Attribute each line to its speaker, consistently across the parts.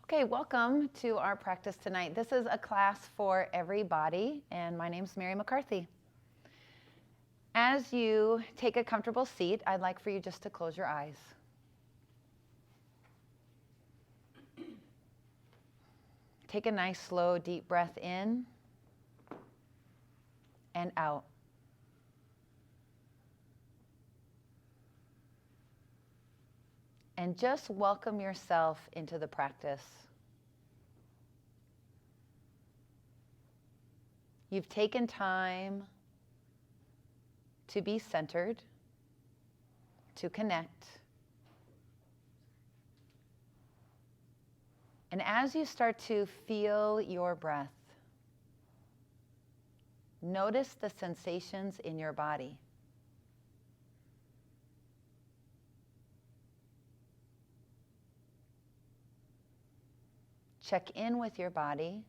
Speaker 1: Okay, welcome to our practice tonight. This is a class for everybody, and my name's Mary McCarthy. As you take a comfortable seat, I'd like for you just to close your eyes. Take a nice, slow, deep breath in and out. And just welcome yourself into the practice. You've taken time to be centered, to connect. And as you start to feel your breath, notice the sensations in your body. Check in with your body.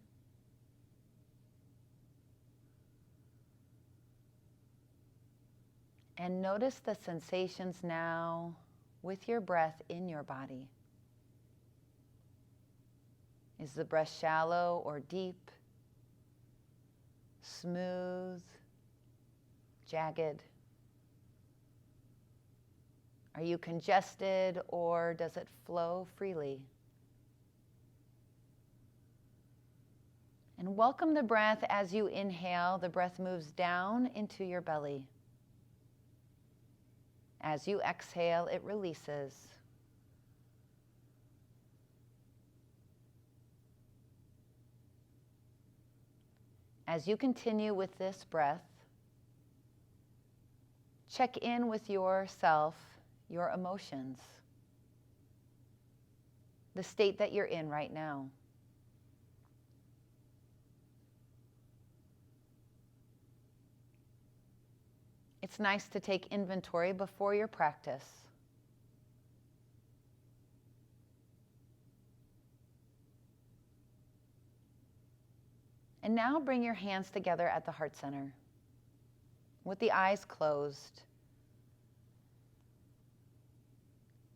Speaker 1: And notice the sensations now with your breath in your body. Is the breath shallow or deep? Smooth? Jagged? Are you congested or does it flow freely? And welcome the breath. As you inhale, the breath moves down into your belly. As you exhale, it releases. As you continue with this breath, check in with yourself, your emotions, the state that you're in right now. It's nice to take inventory before your practice. And now bring your hands together at the heart center with the eyes closed.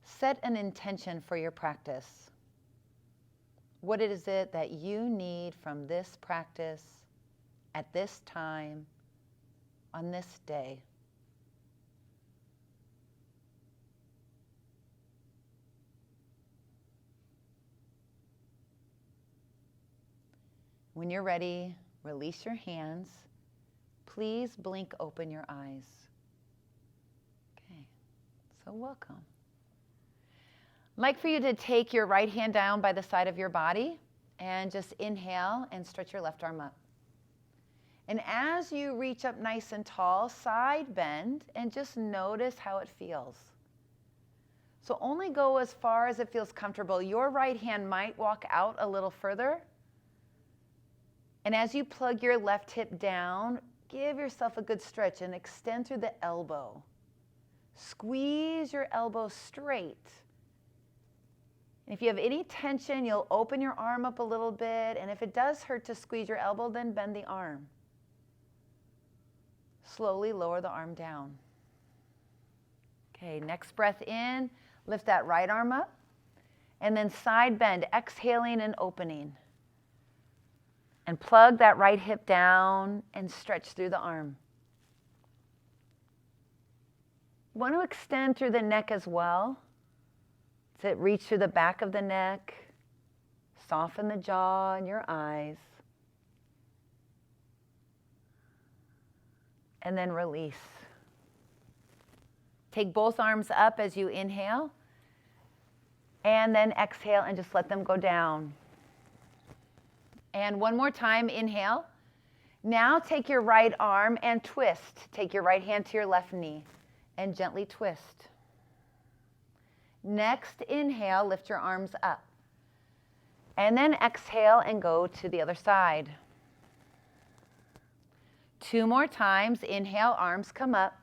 Speaker 1: Set an intention for your practice. What is it that you need from this practice at this time on this day? When you're ready, release your hands. Please blink open your eyes. Okay, so welcome. I'd like for you to take your right hand down by the side of your body and just inhale and stretch your left arm up. And as you reach up nice and tall, side bend and just notice how it feels. So only go as far as it feels comfortable. Your right hand might walk out a little further. And as you plug your left hip down, give yourself a good stretch and extend through the elbow. Squeeze your elbow straight. And if you have any tension, you'll open your arm up a little bit. And if it does hurt to squeeze your elbow, then bend the arm. Slowly lower the arm down. Okay, next breath in, lift that right arm up. And then side bend, exhaling and opening. And plug that right hip down and stretch through the arm. You want to extend through the neck as well. So reach through the back of the neck. Soften the jaw and your eyes. And then release. Take both arms up as you inhale. And then exhale and just let them go down. And one more time, inhale. Now take your right arm and twist. Take your right hand to your left knee and gently twist. Next, inhale, lift your arms up. And then exhale and go to the other side. 2 more times, inhale, arms come up.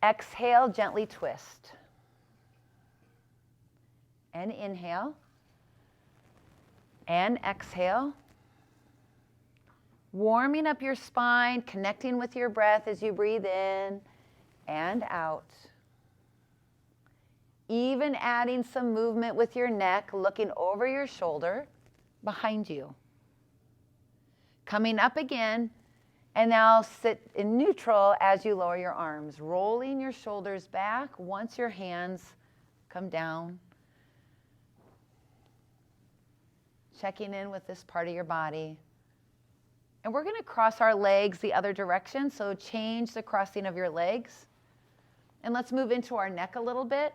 Speaker 1: Exhale, gently twist. And inhale. And exhale. Warming up your spine, connecting with your breath as you breathe in and out. Even adding some movement with your neck, looking over your shoulder, behind you. Coming up again, and now sit in neutral as you lower your arms, rolling your shoulders back once your hands come down. Checking in with this part of your body. And we're going to cross our legs the other direction, so change the crossing of your legs. And let's move into our neck a little bit.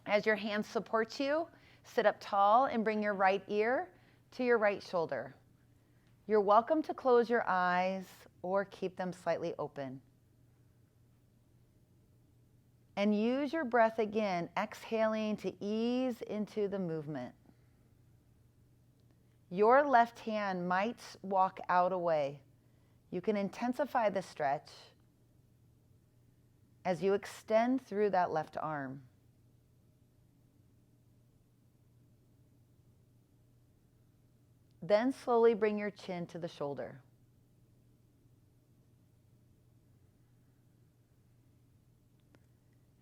Speaker 1: As your hands support you, sit up tall and bring your right ear to your right shoulder. You're welcome to close your eyes or keep them slightly open. And use your breath again, exhaling to ease into the movement. Your left hand might walk out away. You can intensify the stretch as you extend through that left arm. Then slowly bring your chin to the shoulder.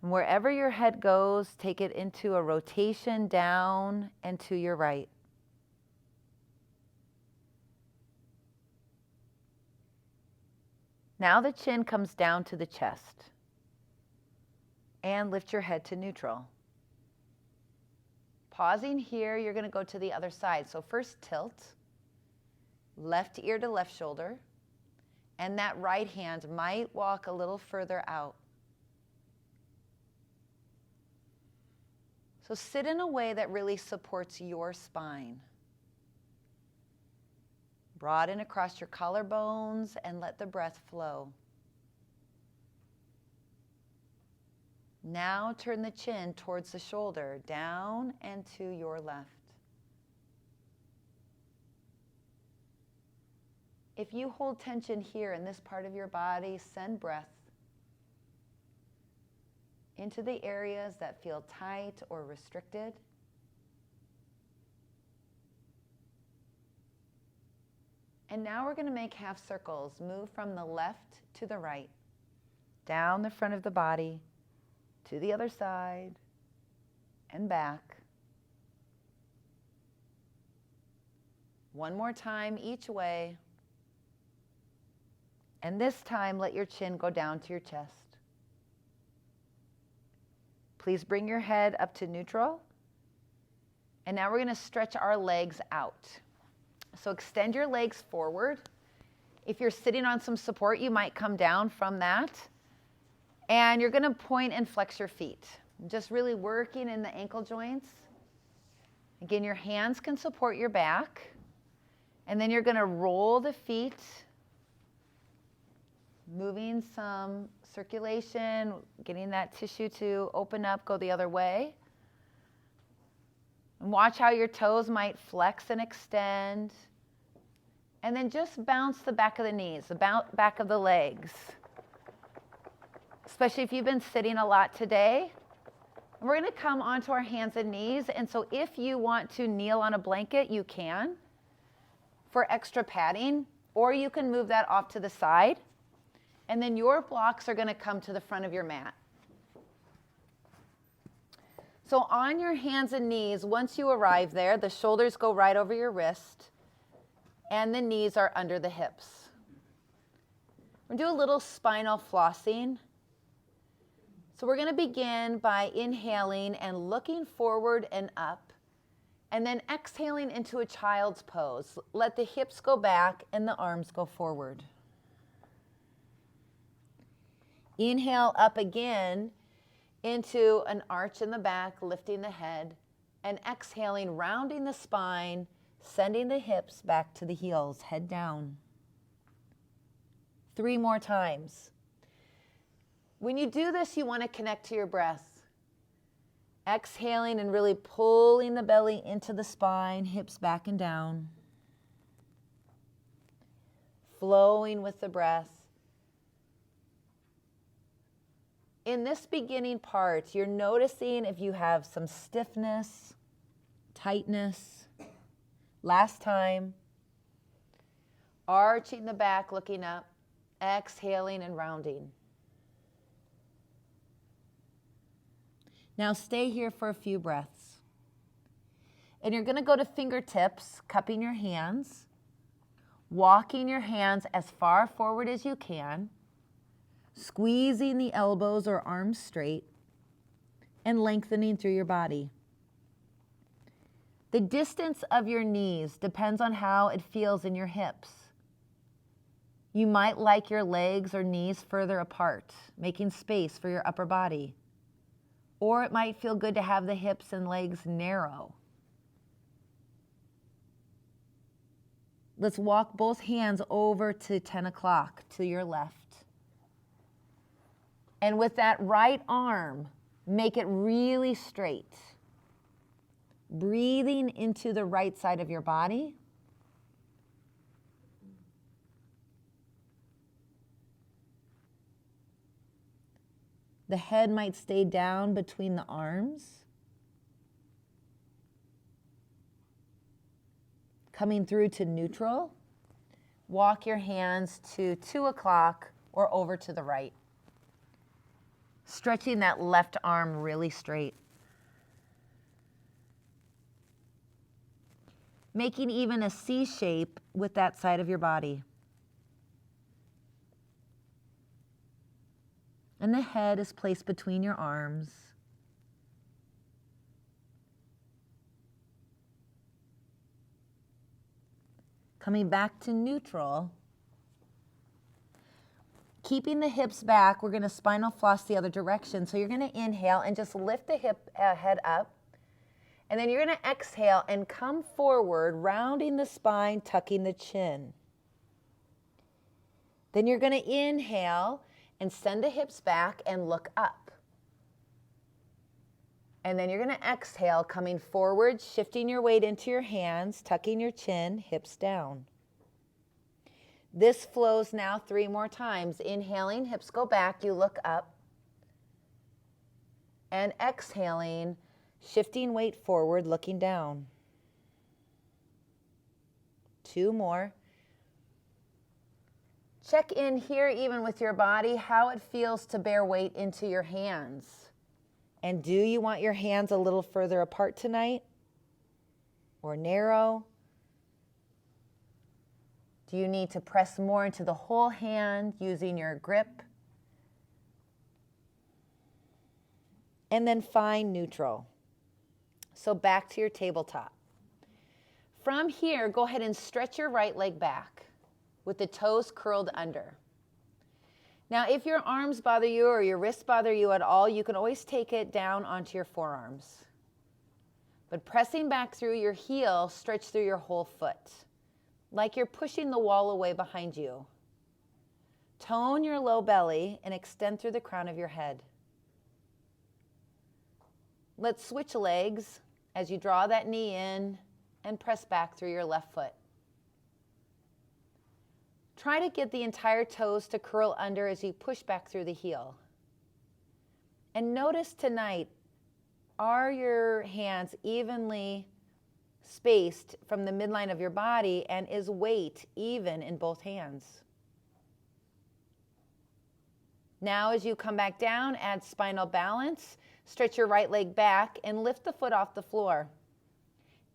Speaker 1: And wherever your head goes, take it into a rotation down and to your right. Now the chin comes down to the chest. And lift your head to neutral. Pausing here, you're going to go to the other side. So first tilt, left ear to left shoulder, and that right hand might walk a little further out. So sit in a way that really supports your spine. Broaden across your collarbones and let the breath flow. Now turn the chin towards the shoulder, down and to your left. If you hold tension here in this part of your body, send breath into the areas that feel tight or restricted. And now we're going to make half circles. Move from the left to the right, down the front of the body, to the other side, and back. One more time each way. And this time, let your chin go down to your chest. Please bring your head up to neutral. And now we're going to stretch our legs out. So extend your legs forward. If you're sitting on some support, you might come down from that. And you're going to point and flex your feet. Just really working in the ankle joints. Again, your hands can support your back. And then you're going to roll the feet, moving some circulation, getting that tissue to open up, go the other way. And watch how your toes might flex and extend. And then just bounce the back of the knees, the back of the legs. Especially if you've been sitting a lot today. We're going to come onto our hands and knees. And so if you want to kneel on a blanket, you can for extra padding. Or you can move that off to the side. And then your blocks are going to come to the front of your mat. So on your hands and knees, once you arrive there, the shoulders go right over your wrist, and the knees are under the hips. We're going to do a little spinal flossing. So we're going to begin by inhaling and looking forward and up, and then exhaling into a child's pose. Let the hips go back and the arms go forward. Inhale up again into an arch in the back, lifting the head, and exhaling, rounding the spine, sending the hips back to the heels, head down. 3 more times. When you do this, you want to connect to your breath. Exhaling and really pulling the belly into the spine, hips back and down. Flowing with the breath. In this beginning part, you're noticing if you have some stiffness, tightness. Last time, arching the back, looking up, exhaling and rounding. Now stay here for a few breaths. And you're going to go to fingertips, cupping your hands, walking your hands as far forward as you can, squeezing the elbows or arms straight, and lengthening through your body. The distance of your knees depends on how it feels in your hips. You might like your legs or knees further apart, making space for your upper body. Or it might feel good to have the hips and legs narrow. Let's walk both hands over to 10 o'clock to your left. And with that right arm, make it really straight. Breathing into the right side of your body. The head might stay down between the arms. Coming through to neutral. Walk your hands to 2 o'clock or over to the right. Stretching that left arm really straight. Making even a C shape with that side of your body. And the head is placed between your arms. Coming back to neutral. Keeping the hips back, we're going to spinal floss the other direction. So you're going to inhale and just lift the head up. And then you're going to exhale and come forward, rounding the spine, tucking the chin. Then you're going to inhale and send the hips back and look up. And then you're going to exhale, coming forward, shifting your weight into your hands, tucking your chin, hips down. This flows now 3 more times. Inhaling, hips go back, you look up. And exhaling, shifting weight forward, looking down. 2 more. Check in here even with your body, how it feels to bear weight into your hands. And do you want your hands a little further apart tonight? Or narrow? Do you need to press more into the whole hand using your grip? And then find neutral. So back to your tabletop. From here, go ahead and stretch your right leg back with the toes curled under. Now, if your arms bother you or your wrists bother you at all, you can always take it down onto your forearms. But pressing back through your heel, stretch through your whole foot, like you're pushing the wall away behind you. Tone your low belly and extend through the crown of your head. Let's switch legs as you draw that knee in and press back through your left foot. Try to get the entire toes to curl under as you push back through the heel. And notice tonight, are your hands evenly spaced from the midline of your body, and is weight even in both hands? Now as you come back down, add spinal balance. Stretch your right leg back and lift the foot off the floor.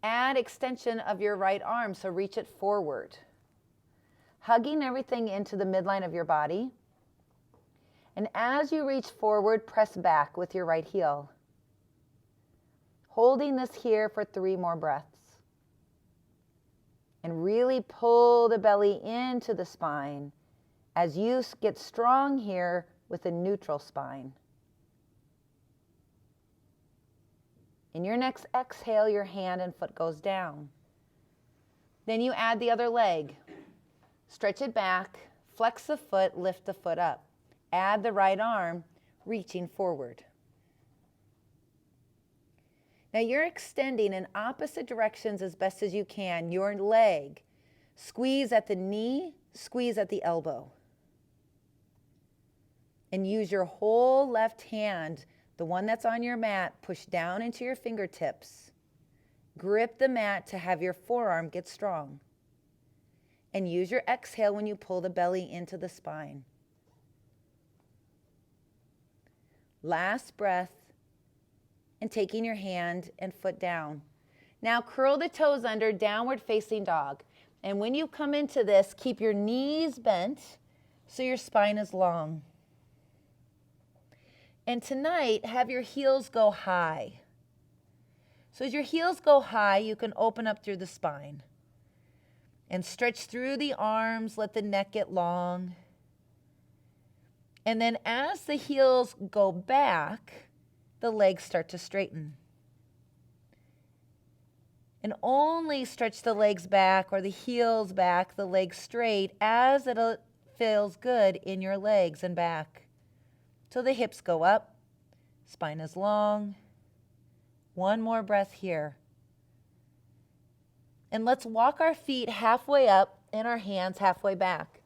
Speaker 1: Add extension of your right arm, so reach it forward. Hugging everything into the midline of your body. And as you reach forward, press back with your right heel. Holding this here for 3 more breaths. And really pull the belly into the spine as you get strong here with a neutral spine. In your next exhale, your hand and foot goes down. Then you add the other leg. Stretch it back, flex the foot, lift the foot up. Add the right arm, reaching forward. Now you're extending in opposite directions as best as you can. Your leg, squeeze at the knee, squeeze at the elbow. And use your whole left hand, the one that's on your mat, push down into your fingertips. Grip the mat to have your forearm get strong. And use your exhale when you pull the belly into the spine. Last breath. and taking your hand and foot down. Now curl the toes under, downward facing dog. And when you come into this, keep your knees bent so your spine is long. And tonight, have your heels go high. So as your heels go high, you can open up through the spine and stretch through the arms, let the neck get long. And then as the heels go back, the legs start to straighten. And only stretch the legs back or the heels back, the legs straight, as it feels good in your legs and back. So the hips go up, spine is long. One more breath here. And let's walk our feet halfway up and our hands halfway back.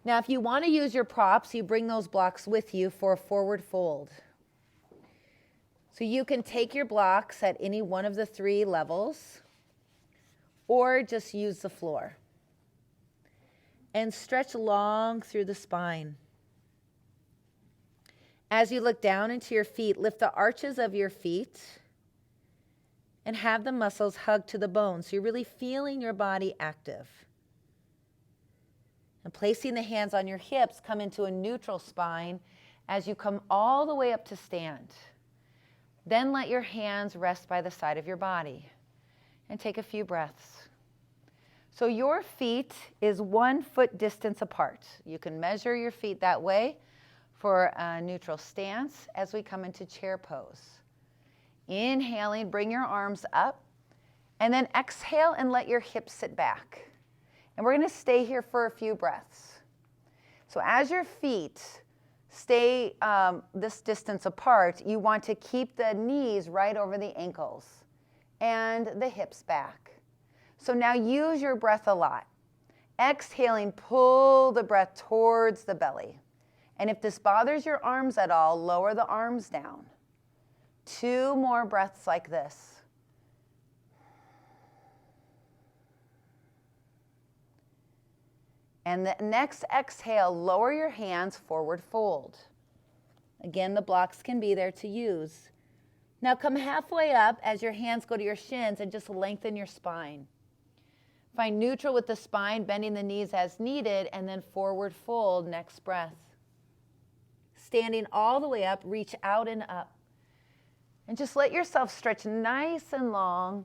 Speaker 1: Now, if you want to use your props, you bring those blocks with you for a forward fold. So you can take your blocks at any one of the 3 levels or just use the floor. And stretch long through the spine. As you look down into your feet, lift the arches of your feet and have the muscles hug to the bones. So you're really feeling your body active. And placing the hands on your hips, come into a neutral spine as you come all the way up to stand. Then let your hands rest by the side of your body and take a few breaths. So your feet is 1 foot distance apart. You can measure your feet that way for a neutral stance as we come into chair pose. Inhaling, bring your arms up, and then exhale and let your hips sit back. And we're going to stay here for a few breaths. So as your feet stay this distance apart, you want to keep the knees right over the ankles and the hips back. So now use your breath a lot. Exhaling, pull the breath towards the belly. And if this bothers your arms at all, lower the arms down. 2 more breaths like this. And the next exhale, lower your hands, forward fold. Again, the blocks can be there to use. Now come halfway up as your hands go to your shins and just lengthen your spine. Find neutral with the spine, bending the knees as needed, and then forward fold, next breath. Standing all the way up, reach out and up. And just let yourself stretch nice and long.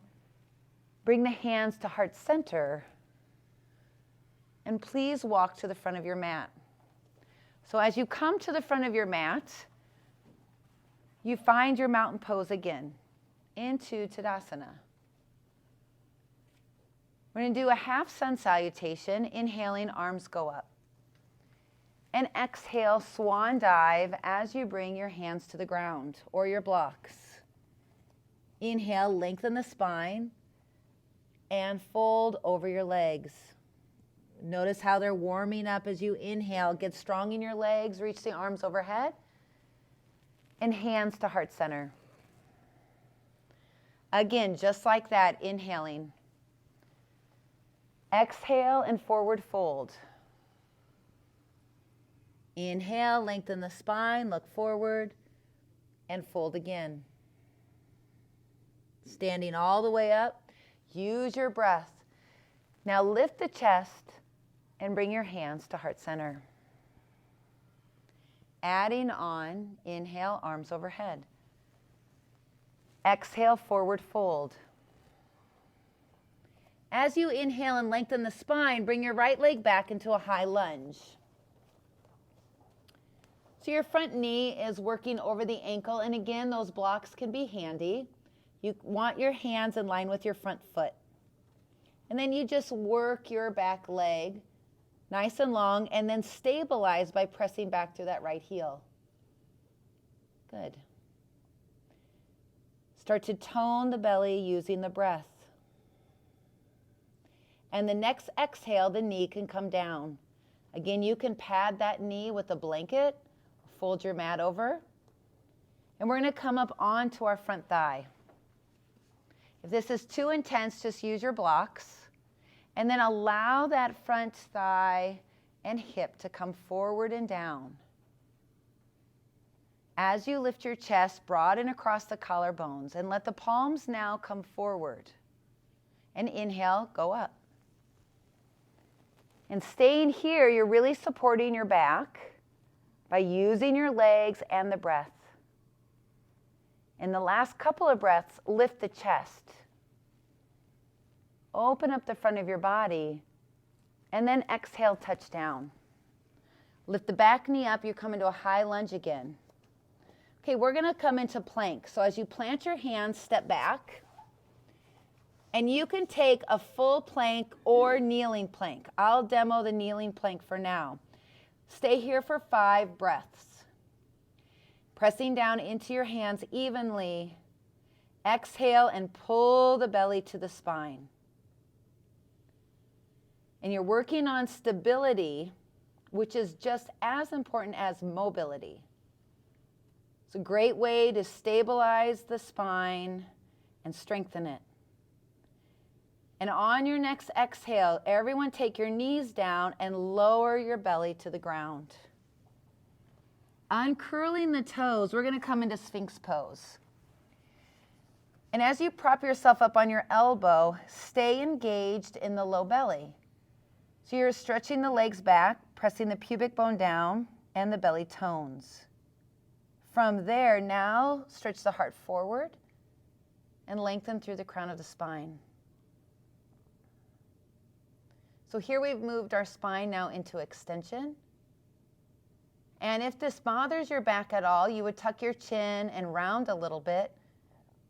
Speaker 1: Bring the hands to heart center. And please walk to the front of your mat. So as you come to the front of your mat, you find your mountain pose again, into Tadasana. We're going to do a half sun salutation. Inhaling, arms go up. And exhale, swan dive as you bring your hands to the ground or your blocks. Inhale, lengthen the spine and fold over your legs. Notice how they're warming up as you inhale. Get strong in your legs, reach the arms overhead, and hands to heart center. Again, just like that, inhaling. Exhale and forward fold. Inhale, lengthen the spine, look forward, and fold again. Standing all the way up, use your breath. Now lift the chest and bring your hands to heart center. Adding on, inhale, arms overhead. Exhale, forward fold. As you inhale and lengthen the spine, bring your right leg back into a high lunge. So your front knee is working over the ankle, and again, those blocks can be handy. You want your hands in line with your front foot. And then you just work your back leg nice and long, and then stabilize by pressing back through that right heel. Good. Start to tone the belly using the breath. And the next exhale, the knee can come down. Again, you can pad that knee with a blanket, fold your mat over, and we're going to come up onto our front thigh. If this is too intense, just use your blocks. And then allow that front thigh and hip to come forward and down. As you lift your chest, broaden across the collarbones and let the palms now come forward. And inhale, go up. And staying here, you're really supporting your back by using your legs and the breath. In the last couple of breaths, lift the chest. Open up the front of your body, and then exhale, touch down. Lift the back knee up, you come into a high lunge again. Okay, we're gonna come into plank. So as you plant your hands, step back. And you can take a full plank or kneeling plank. I'll demo the kneeling plank for now. Stay here for 5 breaths. Pressing down into your hands evenly. Exhale and pull the belly to the spine. And you're working on stability, which is just as important as mobility. It's a great way to stabilize the spine and strengthen it. And on your next exhale, everyone take your knees down and lower your belly to the ground. Uncurling the toes, we're going to come into Sphinx pose. And as you prop yourself up on your elbow, stay engaged in the low belly. So you're stretching the legs back, pressing the pubic bone down, and the belly tones. From there, now stretch the heart forward and lengthen through the crown of the spine. So here we've moved our spine now into extension. And if this bothers your back at all, you would tuck your chin and round a little bit.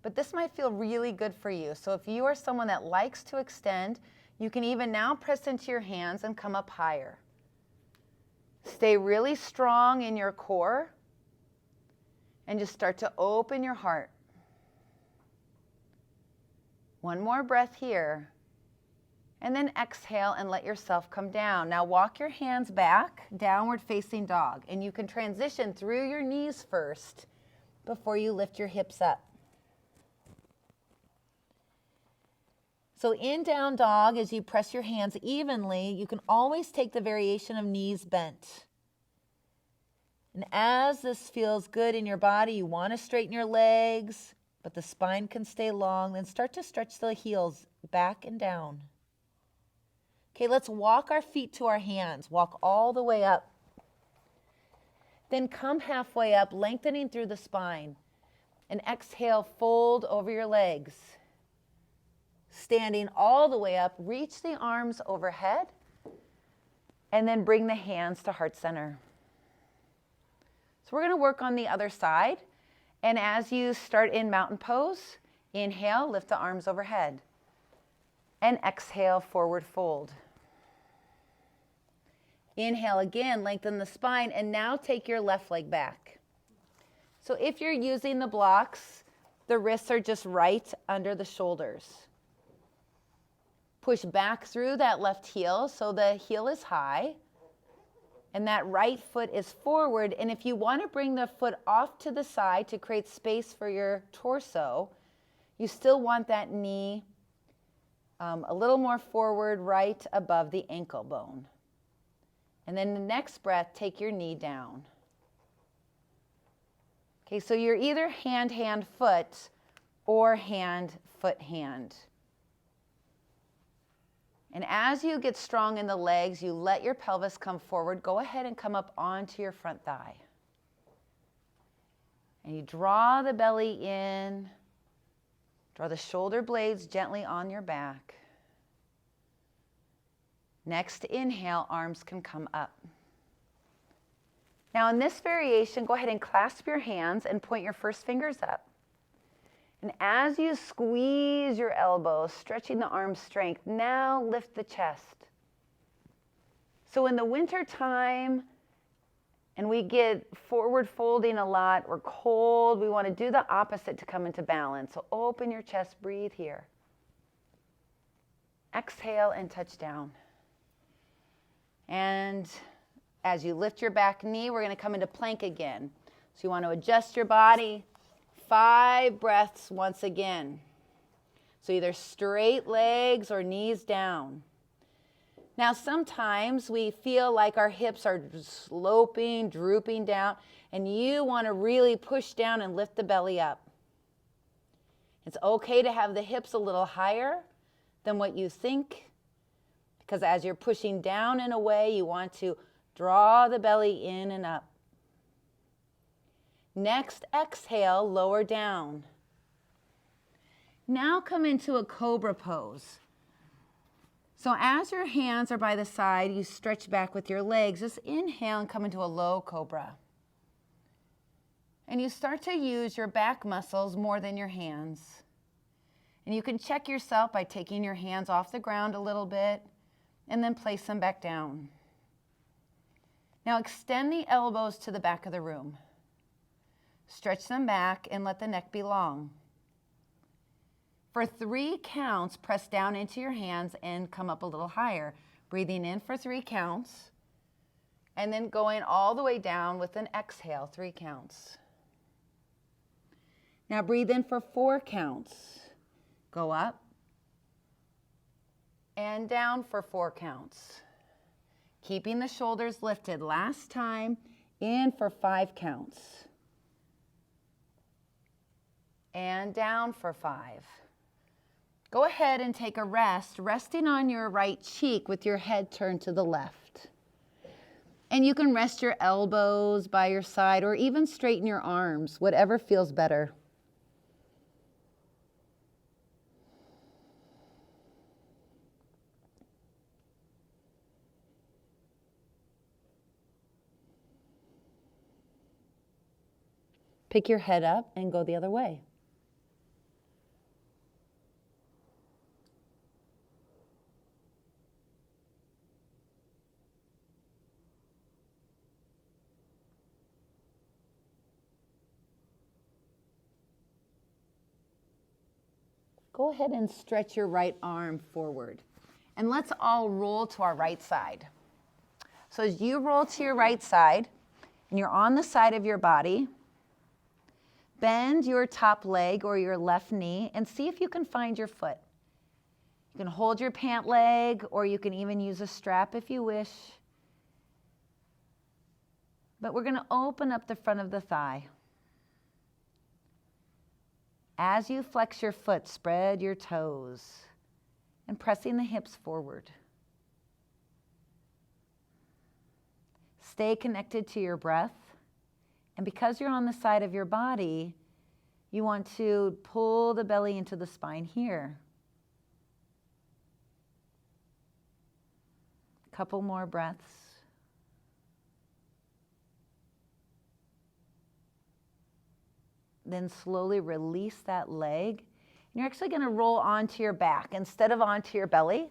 Speaker 1: But this might feel really good for you. So if you are someone that likes to extend, you can even now press into your hands and come up higher. Stay really strong in your core and just start to open your heart. One more breath here. And then exhale and let yourself come down. Now walk your hands back, downward facing dog. And you can transition through your knees first before you lift your hips up. So in down dog, as you press your hands evenly, you can always take the variation of knees bent. And as this feels good in your body, you want to straighten your legs, but the spine can stay long. Then start to stretch the heels back and down. Okay, let's walk our feet to our hands. Walk all the way up. Then come halfway up, lengthening through the spine. And exhale, fold over your legs. Standing all the way up, reach the arms overhead. And then bring the hands to heart center. So we're going to work on the other side. And as you start in mountain pose, inhale, lift the arms overhead. And exhale, forward fold. Inhale again, lengthen the spine, and now take your left leg back. So if you're using the blocks, the wrists are just right under the shoulders. Push back through that left heel so the heel is high, and that right foot is forward. And if you want to bring the foot off to the side to create space for your torso, you still want that knee a little more forward, right above the ankle bone. And then the next breath, take your knee down. Okay, so you're either hand, hand, foot, or hand, foot, hand. And as you get strong in the legs, you let your pelvis come forward. Go ahead and come up onto your front thigh. And you draw the belly in. Draw the shoulder blades gently on your back. Next inhale, arms can come up. Now in this variation, go ahead and clasp your hands and point your first fingers up. And as you squeeze your elbows, stretching the arm strength, now lift the chest. So in the winter time, and we get forward folding a lot, we're cold, we want to do the opposite to come into balance. So open your chest, breathe here. Exhale and touch down. And as you lift your back knee, we're going to come into plank again. So you want to adjust your body. 5 breaths once again. So either straight legs or knees down. Now, sometimes we feel like our hips are sloping, drooping down, and you want to really push down and lift the belly up. It's okay to have the hips a little higher than what you think, because as you're pushing down and away, you want to draw the belly in and up. Next, exhale, lower down. Now come into a cobra pose. So as your hands are by the side, you stretch back with your legs. Just inhale and come into a low cobra. And you start to use your back muscles more than your hands. And you can check yourself by taking your hands off the ground a little bit and then place them back down. Now extend the elbows to the back of the room. Stretch them back and let the neck be long. For 3 counts, press down into your hands and come up a little higher. Breathing in for 3 counts, and then going all the way down with an exhale, 3 counts. Now breathe in for 4 counts. Go up and down for 4 counts. Keeping the shoulders lifted. Last time, in for 5 counts. And down for 5. Go ahead and take a rest, resting on your right cheek with your head turned to the left. And you can rest your elbows by your side or even straighten your arms, whatever feels better. Pick your head up and go the other way. Go ahead and stretch your right arm forward. And let's all roll to our right side. So as you roll to your right side, and you're on the side of your body, bend your top leg or your left knee and see if you can find your foot. You can hold your pant leg, or you can even use a strap if you wish. But we're going to open up the front of the thigh. As you flex your foot, spread your toes and pressing the hips forward. Stay connected to your breath. And because you're on the side of your body, you want to pull the belly into the spine here. A couple more breaths. Then slowly release that leg. And you're actually going to roll onto your back instead of onto your belly.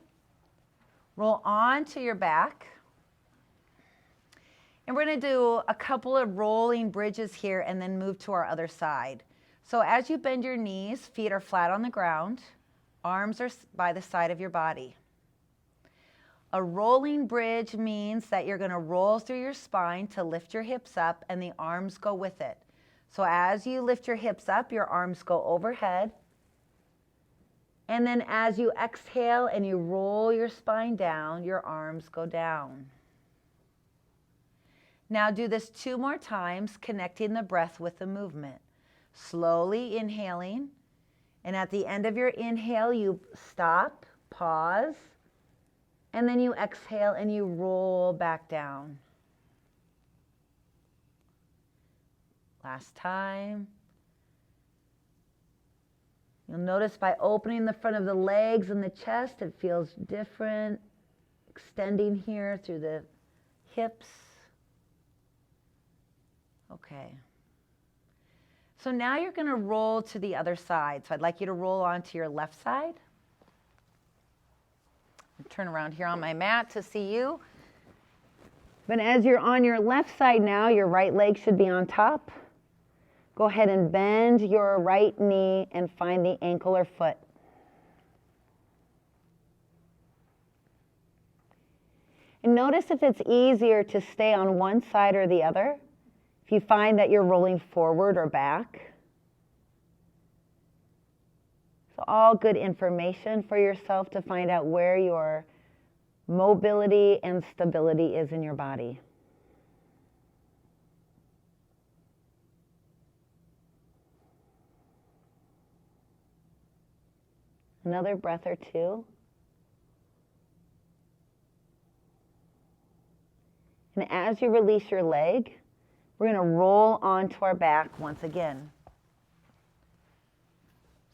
Speaker 1: Roll onto your back. And we're going to do a couple of rolling bridges here and then move to our other side. So as you bend your knees, feet are flat on the ground. Arms are by the side of your body. A rolling bridge means that you're going to roll through your spine to lift your hips up, and the arms go with it. So as you lift your hips up, your arms go overhead. And then as you exhale and you roll your spine down, your arms go down. Now do this 2 more times, connecting the breath with the movement. Slowly inhaling, and at the end of your inhale, you stop, pause, and then you exhale and you roll back down. Last time. You'll notice by opening the front of the legs and the chest, it feels different. Extending here through the hips. Okay. So now you're going to roll to the other side. So I'd like you to roll onto your left side. Turn around here on my mat to see you. But as you're on your left side now, your right leg should be on top. Go ahead and bend your right knee and find the ankle or foot. And notice if it's easier to stay on one side or the other. If you find that you're rolling forward or back. So all good information for yourself to find out where your mobility and stability is in your body. Another breath or two. And as you release your leg, we're going to roll onto our back once again.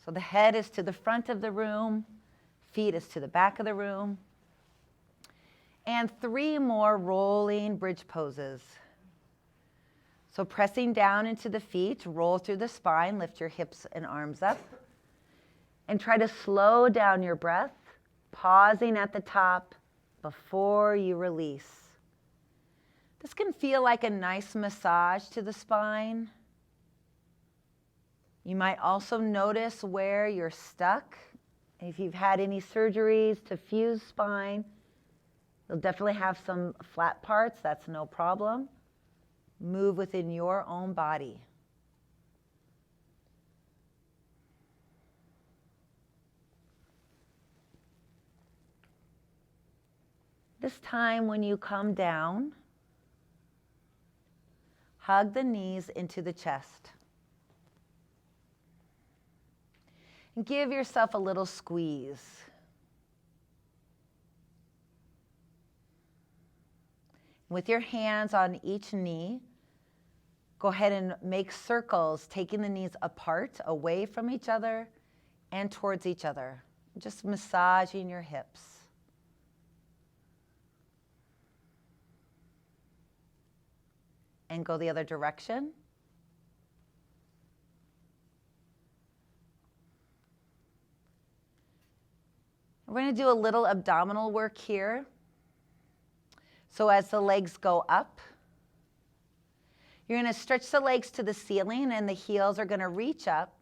Speaker 1: So the head is to the front of the room, feet is to the back of the room. And 3 more rolling bridge poses. So pressing down into the feet, roll through the spine, lift your hips and arms up. And try to slow down your breath, pausing at the top before you release. This can feel like a nice massage to the spine. You might also notice where you're stuck. If you've had any surgeries to fuse spine, you'll definitely have some flat parts. That's no problem. Move within your own body. This time when you come down, hug the knees into the chest. And give yourself a little squeeze. With your hands on each knee, go ahead and make circles, taking the knees apart, away from each other and towards each other. Just massaging your hips. And go the other direction. We're going to do a little abdominal work here. So as the legs go up, you're going to stretch the legs to the ceiling and the heels are going to reach up.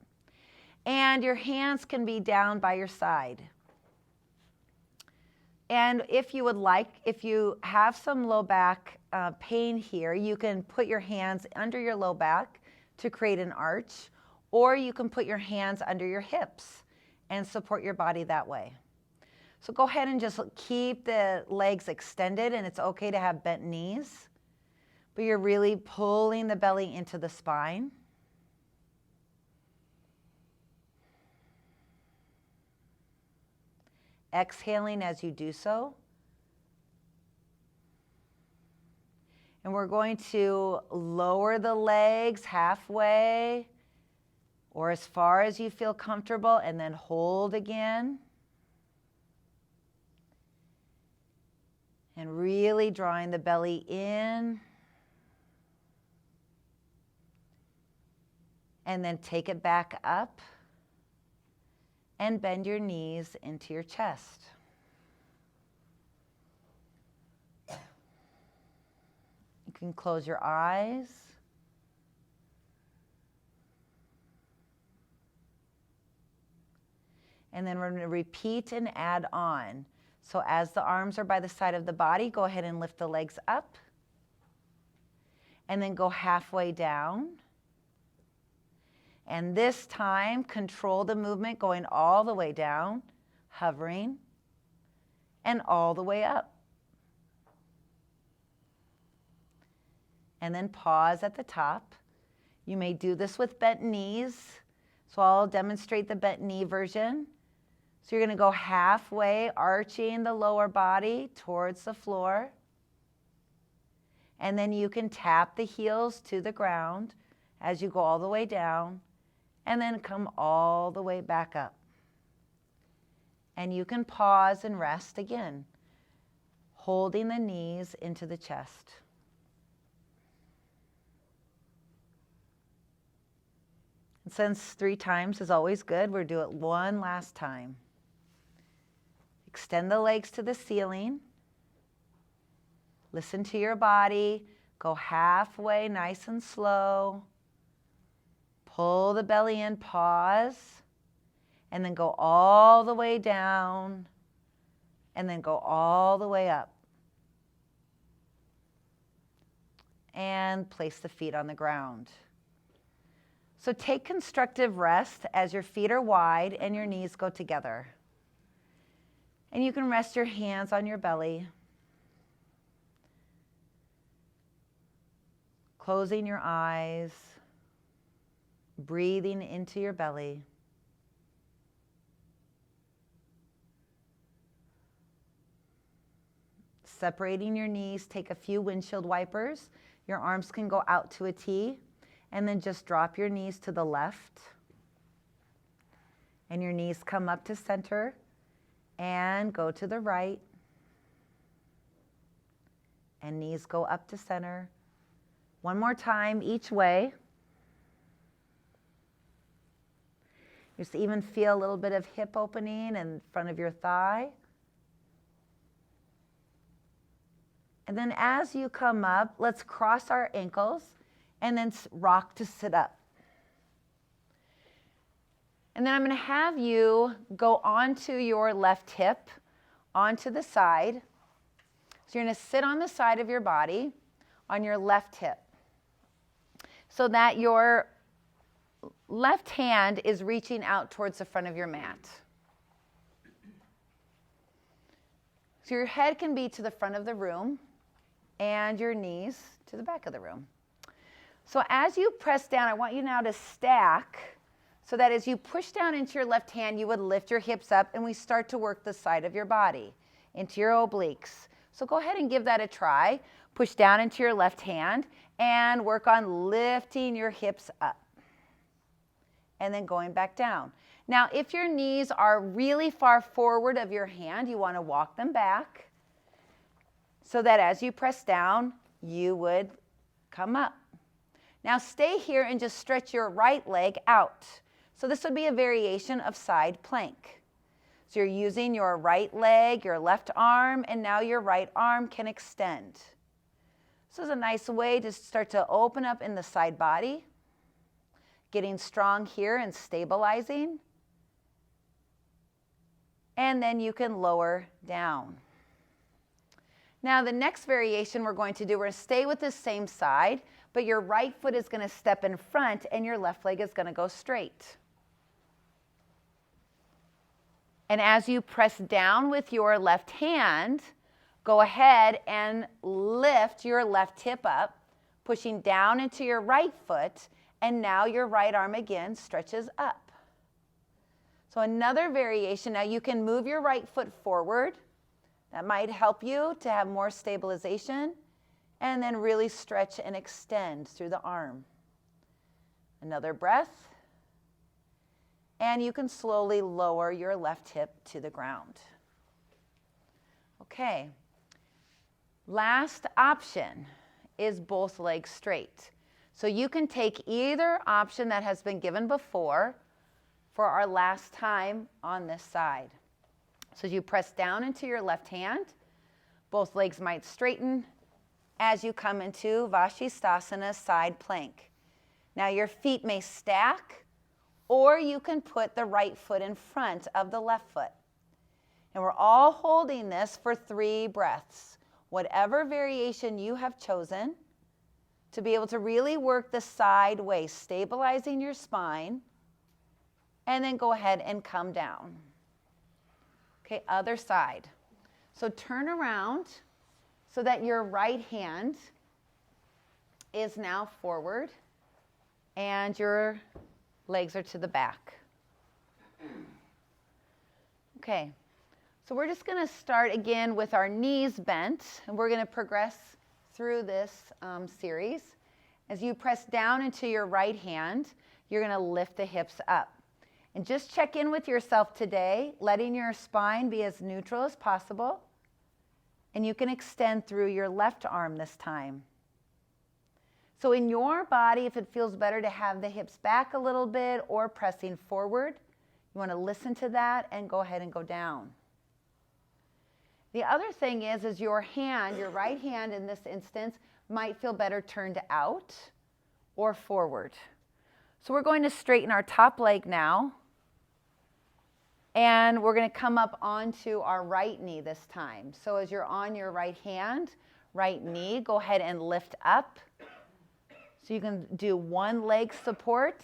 Speaker 1: And your hands can be down by your side. And if you would like, if you have some low back pain here, you can put your hands under your low back to create an arch, or you can put your hands under your hips and support your body that way. So go ahead and just keep the legs extended, and it's okay to have bent knees, but you're really pulling the belly into the spine. Exhaling as you do so. And we're going to lower the legs halfway or as far as you feel comfortable, and then hold again. And really drawing the belly in. And then take it back up. And bend your knees into your chest. You can close your eyes. And then we're going to repeat and add on. So as the arms are by the side of the body, go ahead and lift the legs up. And then go halfway down. And this time, control the movement going all the way down, hovering, and all the way up. And then pause at the top. You may do this with bent knees. So I'll demonstrate the bent knee version. So you're going to go halfway, arching the lower body towards the floor. And then you can tap the heels to the ground as you go all the way down. And then come all the way back up. And you can pause and rest again, holding the knees into the chest. And since 3 times is always good, we'll do it one last time. Extend the legs to the ceiling. Listen to your body. Go halfway, nice and slow. Pull the belly in, pause, and then go all the way down, and then go all the way up. And place the feet on the ground. So take constructive rest as your feet are wide and your knees go together. And you can rest your hands on your belly, closing your eyes, breathing into your belly. Separating your knees, take a few windshield wipers. Your arms can go out to a T, and then just drop your knees to the left. And your knees come up to center and go to the right. And knees go up to center. One more time each way. You just even feel a little bit of hip opening in front of your thigh. And then as you come up, let's cross our ankles and then rock to sit up. And then I'm going to have you go onto your left hip, onto the side. So you're going to sit on the side of your body, on your left hip, so that your left hand is reaching out towards the front of your mat. So your head can be to the front of the room and your knees to the back of the room. So as you press down, I want you now to stack so that as you push down into your left hand, you would lift your hips up and we start to work the side of your body into your obliques. So go ahead and give that a try. Push down into your left hand and work on lifting your hips up and then going back down. Now, if your knees are really far forward of your hand, you want to walk them back so that as you press down, you would come up. Now stay here and just stretch your right leg out. So this would be a variation of side plank. So you're using your right leg, your left arm, and now your right arm can extend. This is a nice way to start to open up in the side body, getting strong here and stabilizing. And then you can lower down. Now the next variation we're going to do, we're going to stay with the same side, but your right foot is going to step in front and your left leg is going to go straight. And as you press down with your left hand, go ahead and lift your left hip up, pushing down into your right foot, and now your right arm again stretches up. So another variation, now you can move your right foot forward. That might help you to have more stabilization, and then really stretch and extend through the arm. Another breath, and you can slowly lower your left hip to the ground. Okay, last option is both legs straight. So you can take either option that has been given before for our last time on this side. So as you press down into your left hand, both legs might straighten as you come into Vashisthasana side plank. Now your feet may stack, or you can put the right foot in front of the left foot. And we're all holding this for 3 breaths. Whatever variation you have chosen to be able to really work the side way, stabilizing your spine, and then go ahead and come down. Okay, other side. So turn around so that your right hand is now forward and your legs are to the back. Okay, so we're just going to start again with our knees bent, and we're going to progress through this series. As you press down into your right hand, you're going to lift the hips up. And just check in with yourself today, letting your spine be as neutral as possible. And you can extend through your left arm this time. So in your body, if it feels better to have the hips back a little bit or pressing forward, you want to listen to that and go ahead and go down. The other thing is your hand, your right hand in this instance, might feel better turned out or forward. So we're going to straighten our top leg now. And we're going to come up onto our right knee this time. So as you're on your right hand, right knee, go ahead and lift up. So you can do one leg support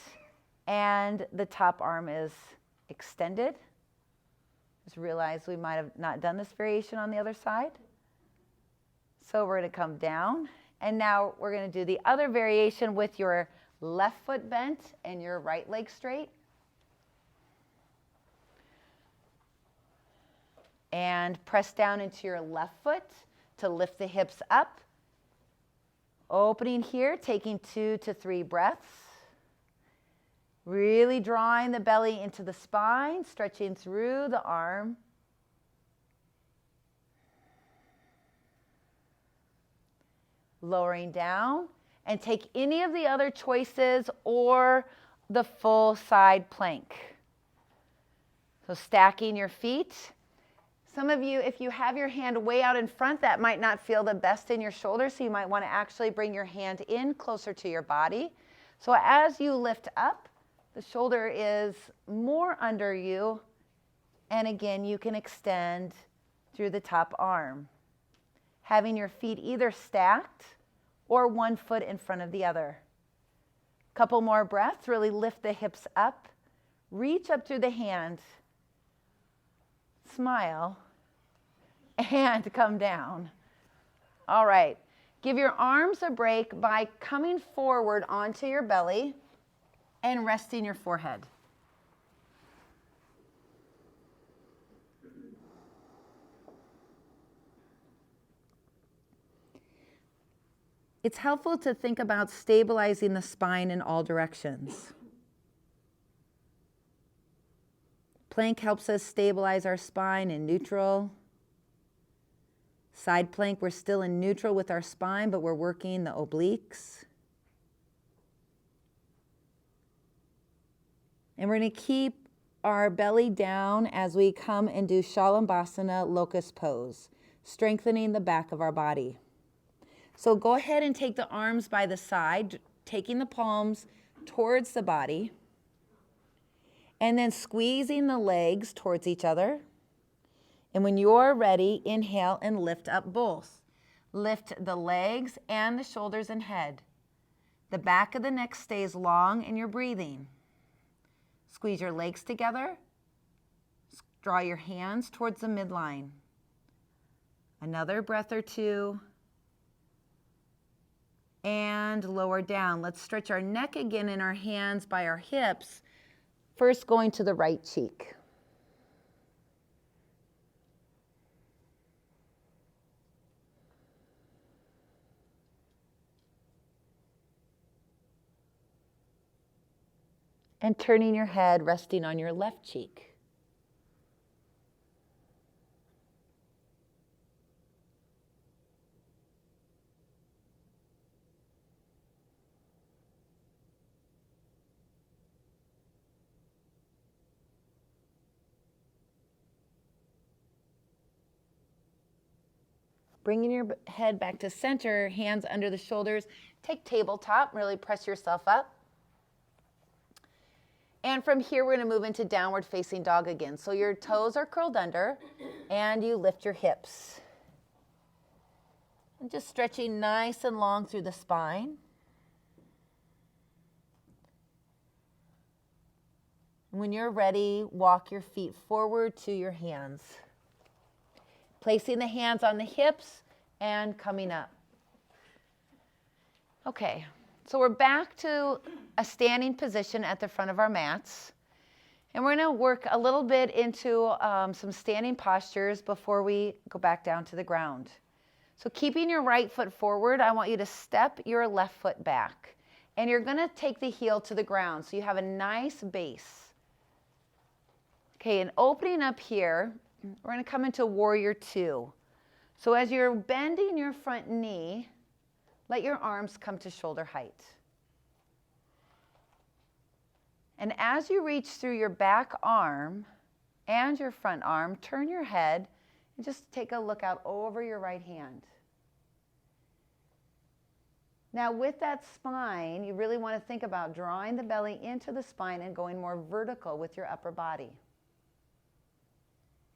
Speaker 1: and the top arm is extended. Just realize we might have not done this variation on the other side. So we're going to come down. And now we're going to do the other variation with your left foot bent and your right leg straight. And press down into your left foot to lift the hips up. Opening here, taking 2 to 3 breaths. Really drawing the belly into the spine, stretching through the arm. Lowering down, and take any of the other choices or the full side plank. So stacking your feet. Some of you, if you have your hand way out in front, that might not feel the best in your shoulders, so you might want to actually bring your hand in closer to your body. So as you lift up, the shoulder is more under you, and again, you can extend through the top arm, having your feet either stacked or one foot in front of the other. Couple more breaths, really lift the hips up, reach up through the hand, smile, and come down. All right, give your arms a break by coming forward onto your belly and resting your forehead. It's helpful to think about stabilizing the spine in all directions. Plank helps us stabilize our spine in neutral. Side plank, we're still in neutral with our spine, but we're working the obliques. And we're going to keep our belly down as we come and do Shalabhasana locust pose, strengthening the back of our body. So go ahead and take the arms by the side, taking the palms towards the body, and then squeezing the legs towards each other. And when you're ready, inhale and lift up both. Lift the legs and the shoulders and head. The back of the neck stays long and you're breathing. Squeeze your legs together. Draw your hands towards the midline. Another breath or two. And lower down. Let's stretch our neck again in our hands by our hips. First going to the right cheek. And turning your head, resting on your left cheek. Bringing your head back to center, hands under the shoulders. Take tabletop, really press yourself up. And from here, we're going to move into downward facing dog again. So your toes are curled under, and you lift your hips. And just stretching nice and long through the spine. When you're ready, walk your feet forward to your hands. Placing the hands on the hips and coming up. Okay, so we're back to a standing position at the front of our mats. And we're going to work a little bit into some standing postures before we go back down to the ground. So keeping your right foot forward, I want you to step your left foot back. And you're going to take the heel to the ground so you have a nice base. Okay, and opening up here, we're going to come into Warrior Two. So as you're bending your front knee, let your arms come to shoulder height. And as you reach through your back arm and your front arm, turn your head and just take a look out over your right hand. Now with that spine, you really want to think about drawing the belly into the spine and going more vertical with your upper body.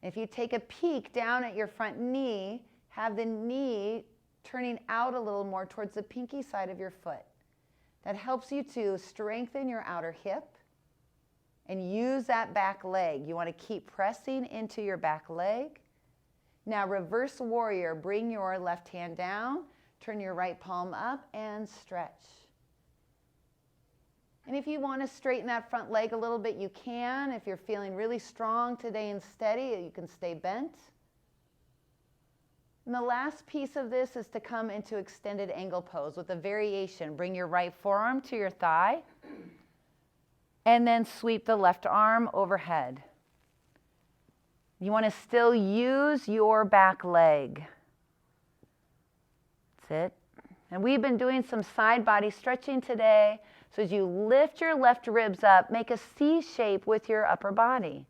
Speaker 1: If you take a peek down at your front knee, have the knee turning out a little more towards the pinky side of your foot. That helps you to strengthen your outer hip and use that back leg. You want to keep pressing into your back leg. Now reverse warrior, bring your left hand down, turn your right palm up and stretch. And if you want to straighten that front leg a little bit, you can. If you're feeling really strong today and steady, you can stay bent. And the last piece of this is to come into extended angle pose with a variation. Bring your right forearm to your thigh and then sweep the left arm overhead. You want to still use your back leg. That's it. And we've been doing some side body stretching today. So as you lift your left ribs up, make a C shape with your upper body.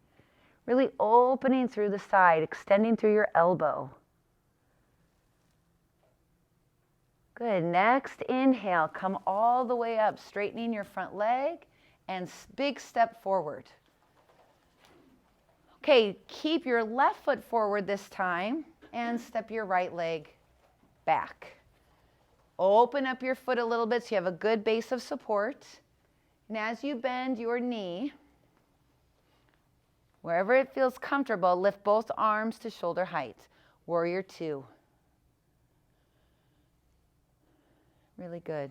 Speaker 1: Really opening through the side, extending through your elbow. Good. Next, inhale. Come all the way up, straightening your front leg and big step forward. Okay, keep your left foot forward this time and step your right leg back. Open up your foot a little bit so you have a good base of support. And as you bend your knee, wherever it feels comfortable, lift both arms to shoulder height. Warrior two. Really good.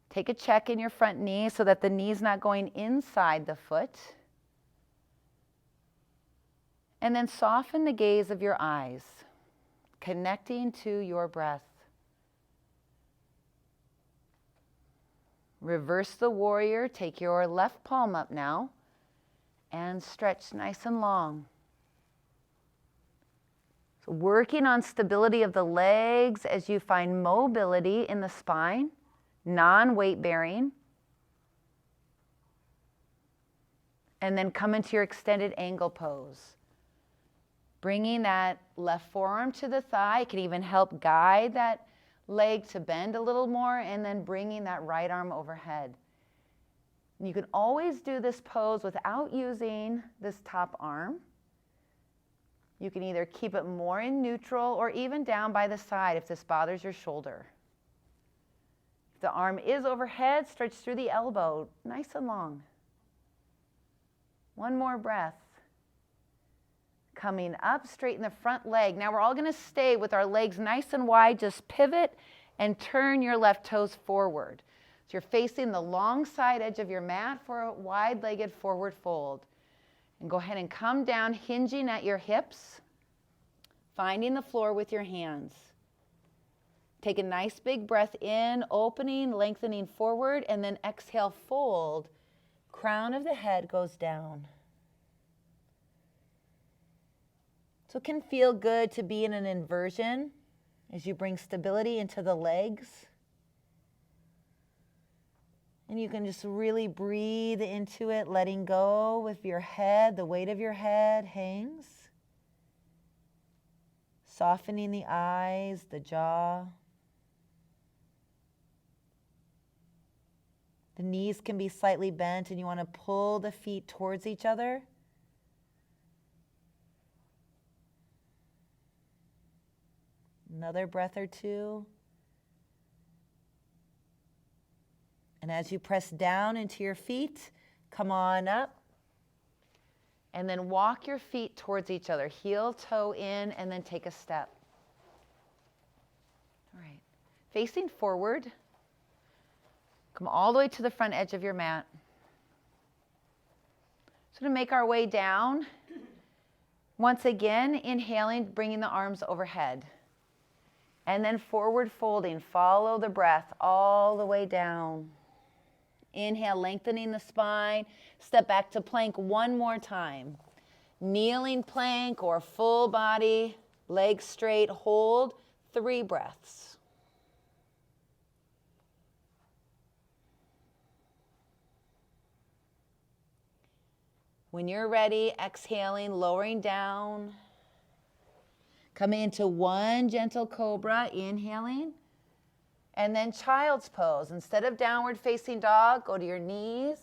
Speaker 1: Take a check in your front knee so that the knee's not going inside the foot. And then soften the gaze of your eyes, connecting to your breath. Reverse the warrior, take your left palm up now, and stretch nice and long. So working on stability of the legs as you find mobility in the spine, non-weight bearing. And then come into your extended angle pose. Bringing that left forearm to the thigh, it can even help guide that leg to bend a little more, and then bringing that right arm overhead. And you can always do this pose without using this top arm. You can either keep it more in neutral or even down by the side if this bothers your shoulder. If the arm is overhead, stretch through the elbow, nice and long. One more breath. Coming up, straighten the front leg. Now we're all going to stay with our legs nice and wide. Just pivot and turn your left toes forward. So you're facing the long side edge of your mat for a wide-legged forward fold. And go ahead and come down, hinging at your hips, finding the floor with your hands. Take a nice big breath in, opening, lengthening forward, and then exhale, fold. Crown of the head goes down. So it can feel good to be in an inversion as you bring stability into the legs. And you can just really breathe into it, letting go with your head. The weight of your head hangs. Softening the eyes, the jaw. The knees can be slightly bent and you want to pull the feet towards each other. Another breath or two. And as you press down into your feet, come on up. And then walk your feet towards each other. Heel, toe in, and then take a step. All right. Facing forward. Come all the way to the front edge of your mat. So to make our way down, once again, inhaling, bringing the arms overhead. And then forward folding. Follow the breath all the way down. Inhale, lengthening the spine. Step back to plank one more time. Kneeling plank or full body, legs straight, hold 3 breaths. When you're ready, exhaling, lowering down. Come into one gentle cobra, inhaling. And then child's pose. Instead of downward facing dog, go to your knees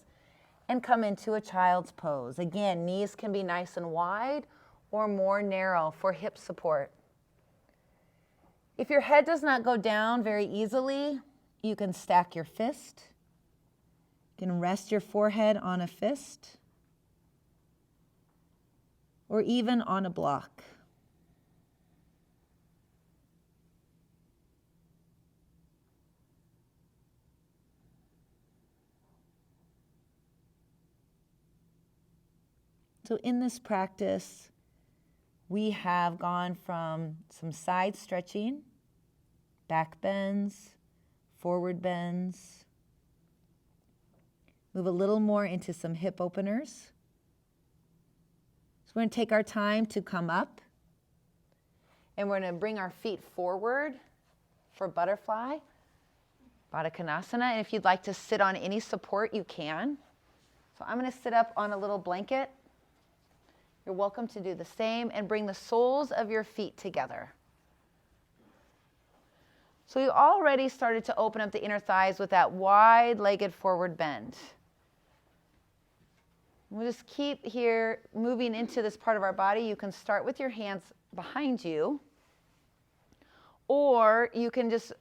Speaker 1: and come into a child's pose. Again, knees can be nice and wide or more narrow for hip support. If your head does not go down very easily, you can stack your fist You can rest your forehead on a fist or even on a block. So in this practice, we have gone from some side stretching, back bends, forward bends. Move a little more into some hip openers. So we're going to take our time to come up. And we're going to bring our feet forward for butterfly, Baddha Konasana. And if you'd like to sit on any support, you can. So I'm going to sit up on a little blanket. You're welcome to do the same and bring the soles of your feet together. So you already started to open up the inner thighs with that wide-legged forward bend. We'll just keep here moving into this part of our body. You can start with your hands behind you, or you can just,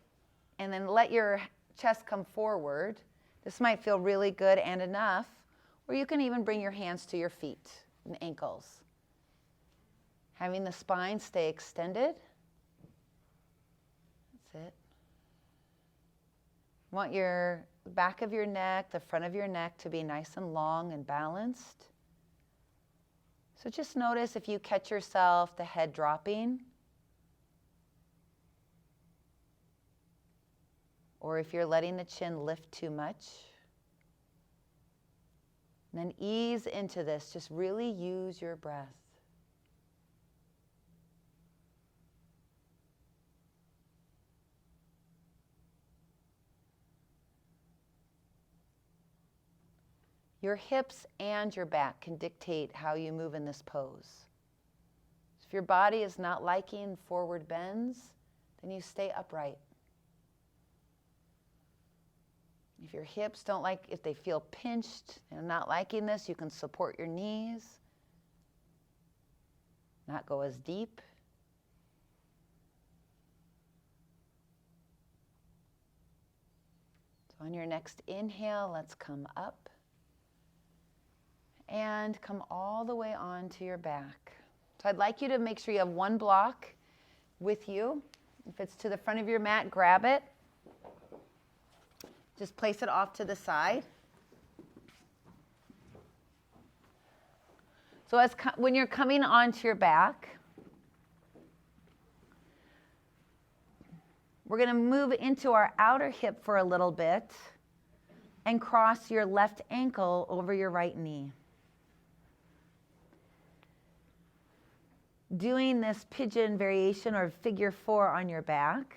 Speaker 1: and then let your chest come forward. This might feel really good and enough, or you can even bring your hands to your feet and ankles. Having the spine stay extended. That's it. Want your back of your neck, the front of your neck to be nice and long and balanced. So just notice if you catch yourself, the head dropping, or if you're letting the chin lift too much. And then ease into this. Just really use your breath. Your hips and your back can dictate how you move in this pose. So if your body is not liking forward bends, then you stay upright. If your hips don't like, if they feel pinched and not liking this, you can support your knees, not go as deep. So on your next inhale, let's come up. And come all the way onto your back. So I'd like you to make sure you have one block with you. If it's to the front of your mat, grab it. Just place it off to the side. So when you're coming onto your back, we're going to move into our outer hip for a little bit and cross your left ankle over your right knee. Doing this pigeon variation or figure 4 on your back.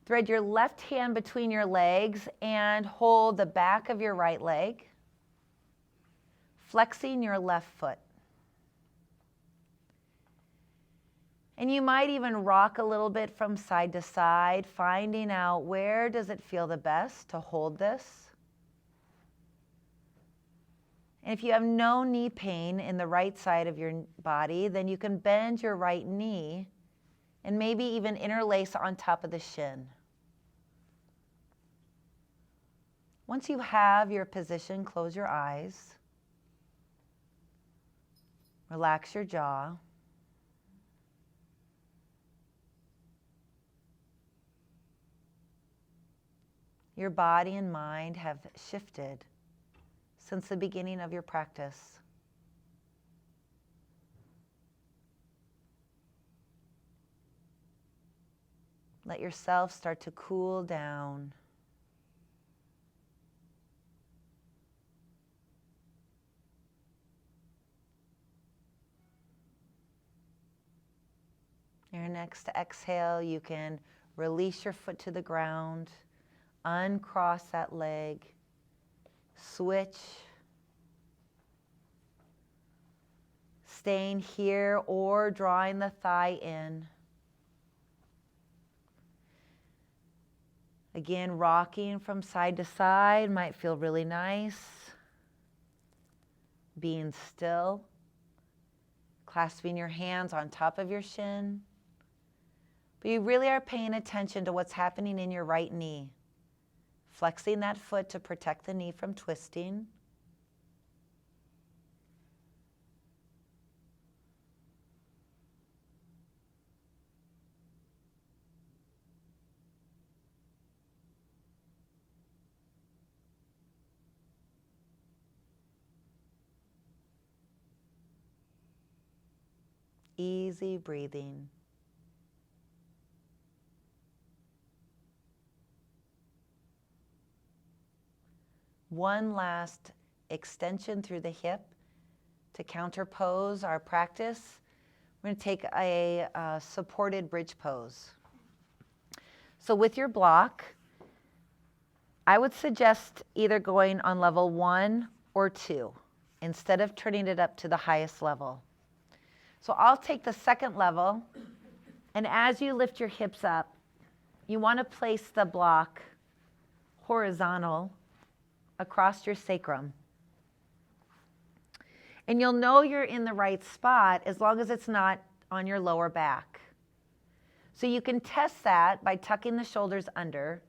Speaker 1: Thread your left hand between your legs and hold the back of your right leg, flexing your left foot. And you might even rock a little bit from side to side, finding out where does it feel the best to hold this. And if you have no knee pain in the right side of your body, then you can bend your right knee and maybe even interlace on top of the shin. Once you have your position, close your eyes. Relax your jaw. Your body and mind have shifted since the beginning of your practice. Let yourself start to cool down. Your next exhale, you can release your foot to the ground, uncross that leg, switch, staying here or drawing the thigh in. Again, rocking from side to side might feel really nice. Being still, clasping your hands on top of your shin. But you really are paying attention to what's happening in your right knee. flexing that foot to protect the knee from twisting. Easy breathing. One last extension through the hip to counterpose our practice. We're going to take a supported bridge pose. So with your block, I would suggest either going on level 1 or 2 instead of turning it up to the highest level. So I'll take the second level, and as you lift your hips up, you want to place the block horizontal across your sacrum. And you'll know you're in the right spot as long as it's not on your lower back. So you can test that by tucking the shoulders under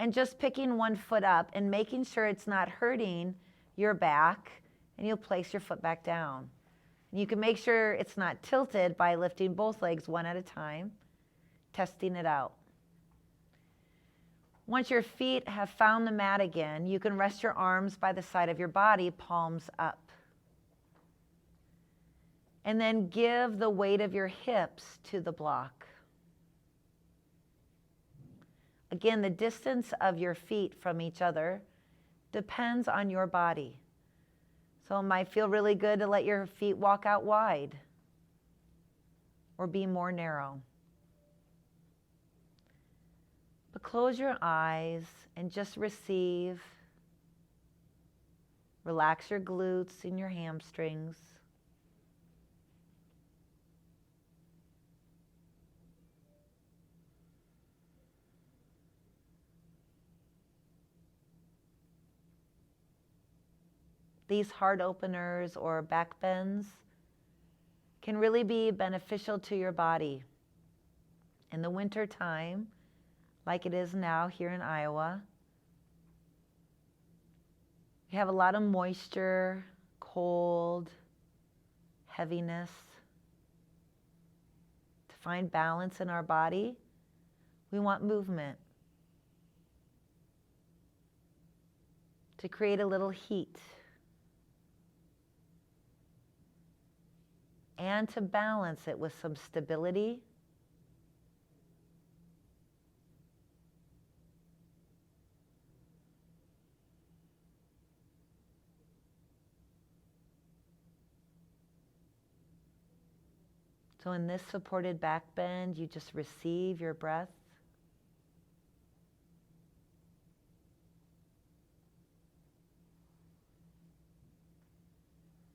Speaker 1: and just picking one foot up and making sure it's not hurting your back, and you'll place your foot back down. You can make sure it's not tilted by lifting both legs one at a time, testing it out. Once your feet have found the mat again, you can rest your arms by the side of your body, palms up. And then give the weight of your hips to the block. Again, the distance of your feet from each other depends on your body. So it might feel really good to let your feet walk out wide or be more narrow. But close your eyes and just receive. Relax your glutes and your hamstrings. These heart openers or back bends can really be beneficial to your body. In the winter time, like it is now here in Iowa, we have a lot of moisture, cold, heaviness. To find balance in our body, we want movement. To create a little heat. And to balance it with some stability. So in this supported back bend, you just receive your breath.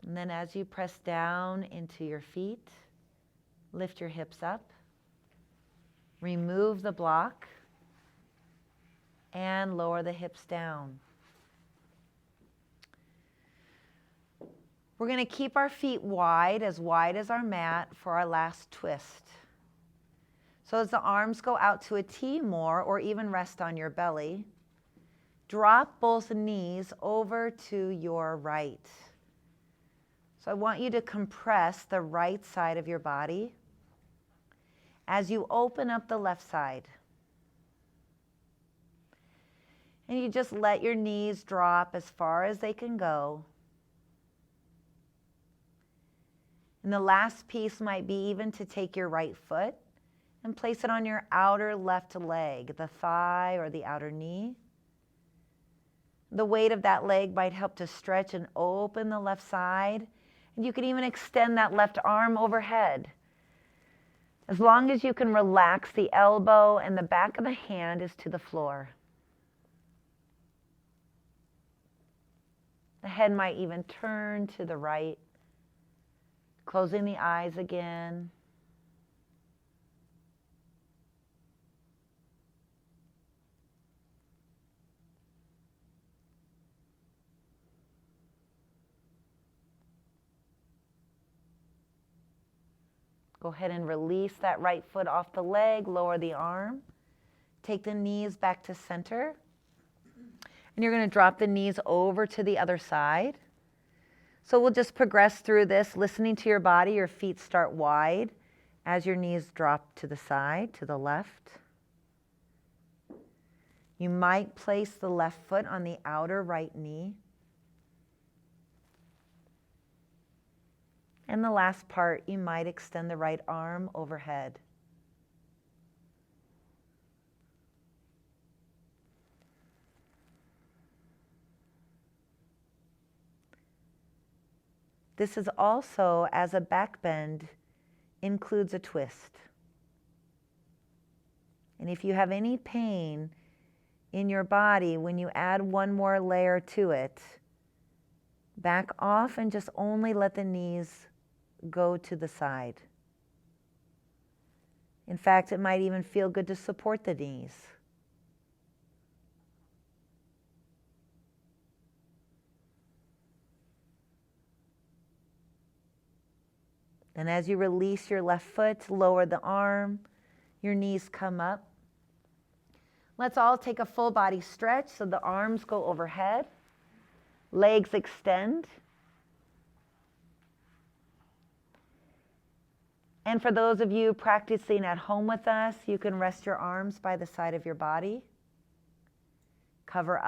Speaker 1: And then as you press down into your feet, lift your hips up, remove the block, and lower the hips down. We're going to keep our feet wide as our mat for our last twist. So as the arms go out to a T more, or even rest on your belly, drop both knees over to your right. So I want you to compress the right side of your body as you open up the left side. And you just let your knees drop as far as they can go. And the last piece might be even to take your right foot and place it on your outer left leg, the thigh or the outer knee. The weight of that leg might help to stretch and open the left side. And you can even extend that left arm overhead. As long as you can relax the elbow and the back of the hand is to the floor. The head might even turn to the right, closing the eyes again. Go ahead and release that right foot off the leg, lower the arm. Take the knees back to center. And you're going to drop the knees over to the other side. So we'll just progress through this, listening to your body. Your feet start wide as your knees drop to the side, to the left. You might place the left foot on the outer right knee. And the last part, you might extend the right arm overhead. This is also, as a back bend, includes a twist. And if you have any pain in your body, when you add one more layer to it, back off and just only let the knees go to the side. In fact, it might even feel good to support the knees. And as you release your left foot, lower the arm, your knees come up. Let's all take a full body stretch so the arms go overhead, legs extend. And for those of you practicing at home with us, you can rest your arms by the side of your body. Cover up.